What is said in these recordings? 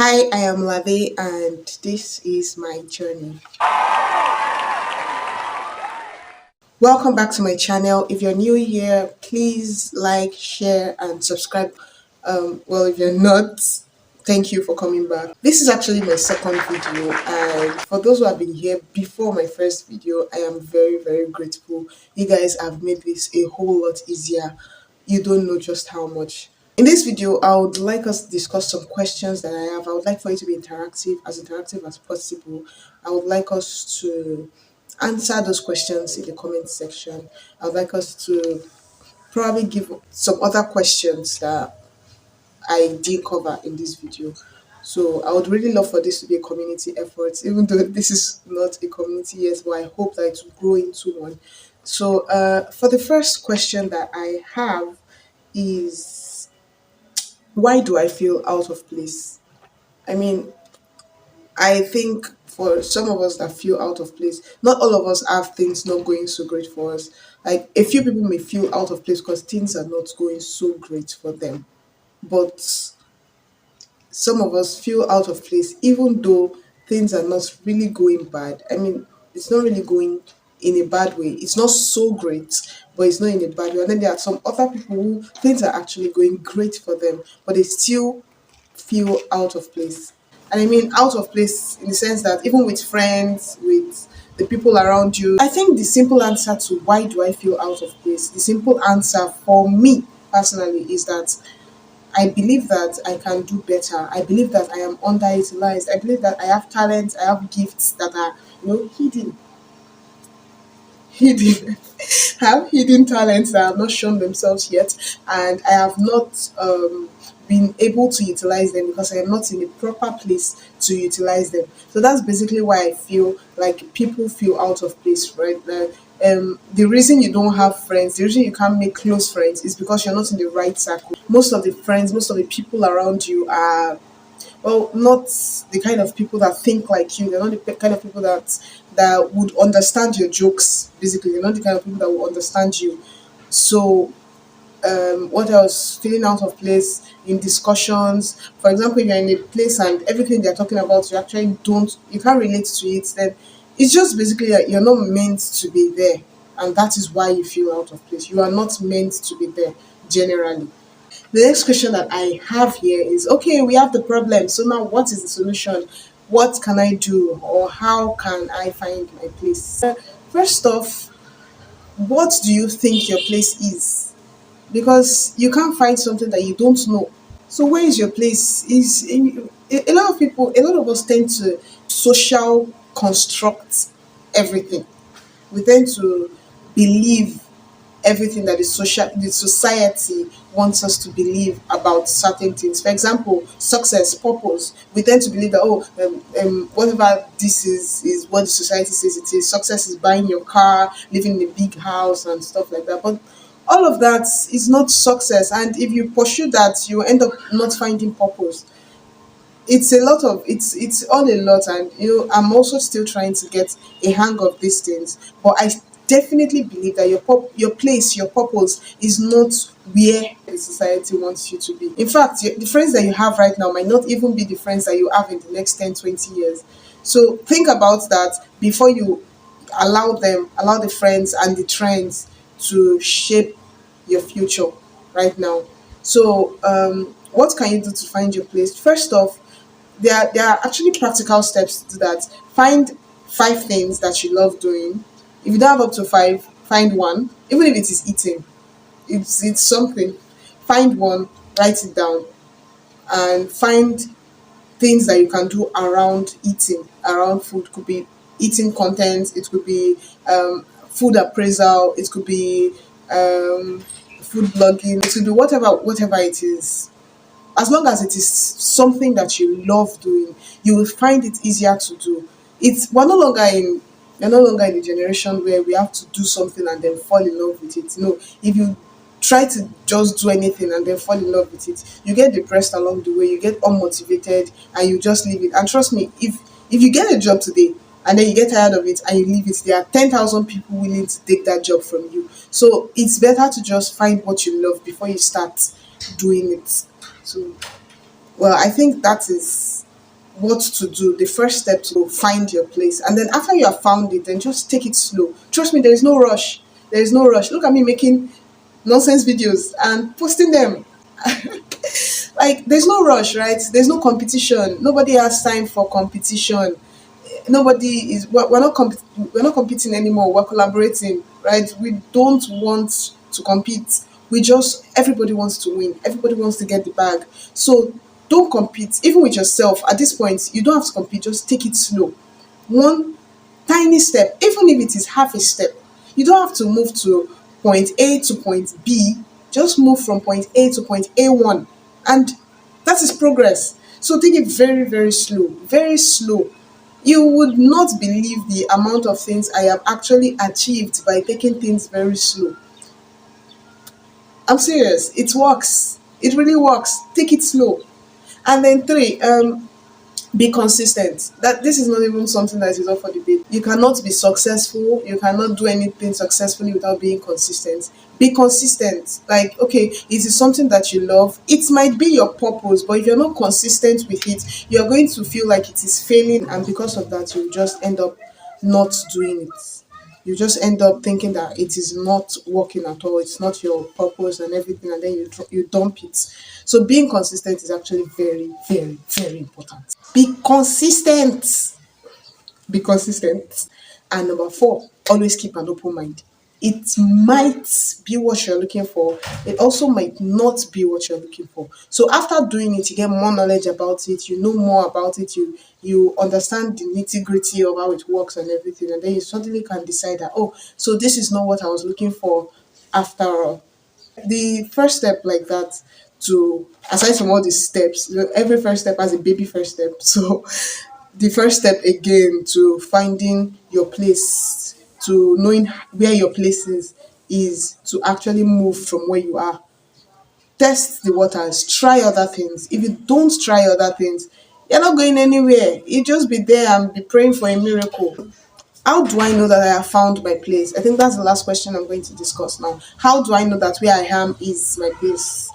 Hi, I am Lave, and this is my journey. Welcome back to my channel. If you're new here, please like, share, and subscribe. If you're not, thank you for coming back. This is actually my second video, and for those who have been here before my first video, I am very, very grateful. You guys have made this a whole lot easier. You don't know just how much. In this video, I would like us to discuss some questions that I have. I would like for it to be interactive as possible. I would like us to answer those questions in the comment section. I would like us to probably give some other questions that I did cover in this video. So I would really love for this to be a community effort, even though this is not a community yet, but I hope that it will grow into one. So for the first question that I have is, why do I feel out of place? I mean, I think for some of us that feel out of place, not all of us have things not going so great for us. Like a few people may feel out of place because things are not going so great for them. But some of us feel out of place even though things are not really going bad. I mean, it's not really going in a bad way. It's not so great, but it's not in a bad way. And then there are some other people who things are actually going great for them, but they still feel out of place. And I mean out of place in the sense that even with friends, with the people around you, I think the simple answer to why do I feel out of place, the simple answer for me personally is that I believe that I can do better. I believe that I am underutilized. I believe that I have talents, I have gifts that are, hidden. I have hidden talents that have not shown themselves yet, and I have not been able to utilize them because I am not in a proper place to utilize them. So that's basically why I feel like people feel out of place, right? The reason you don't have friends, the reason you can't make close friends is because you're not in the right circle. Most of the friends, most of the people around you are, well, not the kind of people that think like you. They're not the kind of people that would understand your jokes. Basically, they're not the kind of people that will understand you. So what else? Feeling out of place in discussions. For example, if you're in a place and everything they're talking about, you can't relate to it, then it's just basically that you're not meant to be there. And that is why you feel out of place. You are not meant to be there generally. The next question that I have here is, okay, we have the problem. So now what is the solution? What can I do, or how can I find my place? First off, what do you think your place is? Because you can't find something that you don't know. So where is your place? A lot of people, a lot of us tend to social construct everything. We tend to believe everything that the society wants us to believe about certain things. For example, success, purpose. We tend to believe that whatever this is what the society says it is. Success is buying your car, living in a big house, and stuff like that. But all of that is not success. And if you pursue that, you end up not finding purpose. It's all a lot, and I'm also still trying to get a hang of these things, but I definitely believe that your place, your purpose is not where the society wants you to be. In fact, the friends that you have right now might not even be the friends that you have in the next 10, 20 years. So think about that before you allow the friends and the trends to shape your future right now. So what can you do to find your place? First off, there are actually practical steps to do that. Find 5 things that you love doing. If you don't have up to five, find one. Even if it is eating, it's something. Find one, write it down, and find things that you can do around eating, around food. Could be eating content, it could be food appraisal, it could be food blogging, it could be whatever it is. As long as it is something that you love doing, you will find it easier to do. We're no longer in a generation where we have to do something and then fall in love with it. No, if you try to just do anything and then fall in love with it, you get depressed along the way, you get unmotivated, and you just leave it. And trust me, if you get a job today and then you get tired of it and you leave it, there are 10,000 people willing to take that job from you. So it's better to just find what you love before you start doing it. So, well, I think that is what to do, the first step to find your place. And then after you have found it, then just take it slow. Trust me, there is no rush. There is no rush. Look at me making nonsense videos and posting them. Like, there's no rush, right? There's no competition. Nobody has time for competition. Nobody is, we're not competing anymore, we're collaborating, right? We don't want to compete. We just, everybody wants to win, everybody wants to get the bag. So don't compete even with yourself. At this point, you don't have to compete, just take it slow. One tiny step, even if it is half a step. You don't have to move to point A to point B, just move from point A to point A1, and that is progress. So take it very, very slow, very slow. You would not believe the amount of things I have actually achieved by taking things very slow. I'm serious, it works. It really works. Take it slow. And then three, be consistent. That this is not even something that is up for debate. You cannot be successful, you cannot do anything successfully without being consistent. Be consistent. Like, okay, it is something that you love, it might be your purpose, but if you're not consistent with it, you're going to feel like it is failing, and because of that you just end up not doing it. You just end up thinking that it is not working at all, it's not your purpose and everything, and then you dump it. So being consistent is actually very, very, very important. Be consistent. Be consistent. And number four, always keep an open mind. It might be what you're looking for. It also might not be what you're looking for. So after doing it, you get more knowledge about it. You know more about it. You understand the nitty gritty of how it works and everything, and then you suddenly can decide that, oh, so this is not what I was looking for after all. The first step like that, to aside from all these steps, every first step has a baby first step. So the first step again to finding your place, to knowing where your place is to actually move from where you are. Test the waters, try other things. If you don't try other things, you're not going anywhere. You just be there and be praying for a miracle. How do I know that I have found my place? I think that's the last question I'm going to discuss now. How do I know that where I am is my place?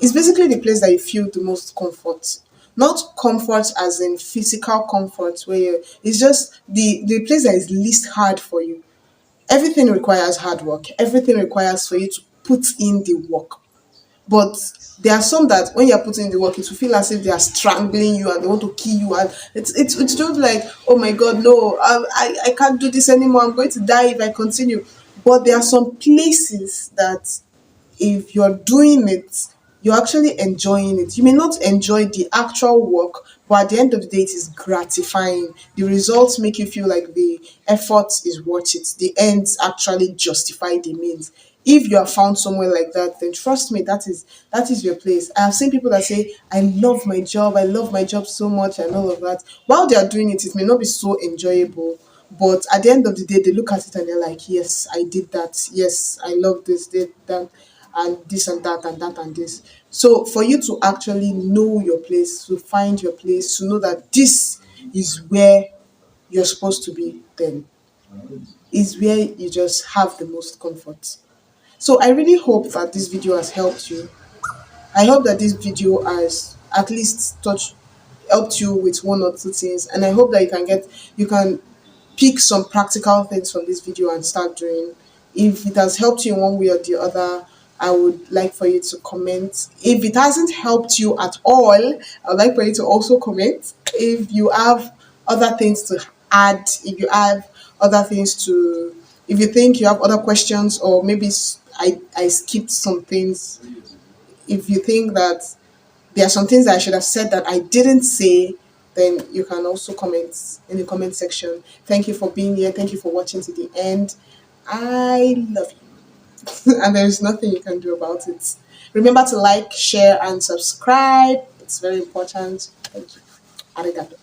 It's basically the place that you feel the most comfort. Not comfort as in physical comfort, where it's just the place that is least hard for you. Everything requires hard work. Everything requires for you to put in the work. But there are some that when you're putting in the work, it will feel as if they are strangling you and they want to kill you. And it's just like, oh my God, no, I can't do this anymore. I'm going to die if I continue. But there are some places that if you're doing it, you're actually enjoying it. You may not enjoy the actual work, but at the end of the day, it is gratifying. The results make you feel like the effort is worth it. The ends actually justify the means. If you are found somewhere like that, then trust me, that is your place. I have seen people that say, I love my job so much and all of that. While they are doing it, it may not be so enjoyable, but at the end of the day, they look at it and they're like, yes, I did that. Yes, I love this, did that, and this and that and that and this. So for you to actually know your place, to find your place, to know that this is where you're supposed to be, then is where you just have the most comfort. So I really hope that this video has helped you. I hope that this video has at least touched helped you with one or two things, and I hope that you can pick some practical things from this video and start doing. If it has helped you in one way or the other, I would like for you to comment. If it hasn't helped you at all, I would like for you to also comment. If you have other things to add, if you have other things to, if you think you have other questions, or maybe I skipped some things, if you think that there are some things that I should have said that I didn't say, then you can also comment in the comment section. Thank you for being here. Thank you for watching to the end. I love you. And there is nothing you can do about it. Remember to like, share, and subscribe. It's very important. Thank you. Arigato.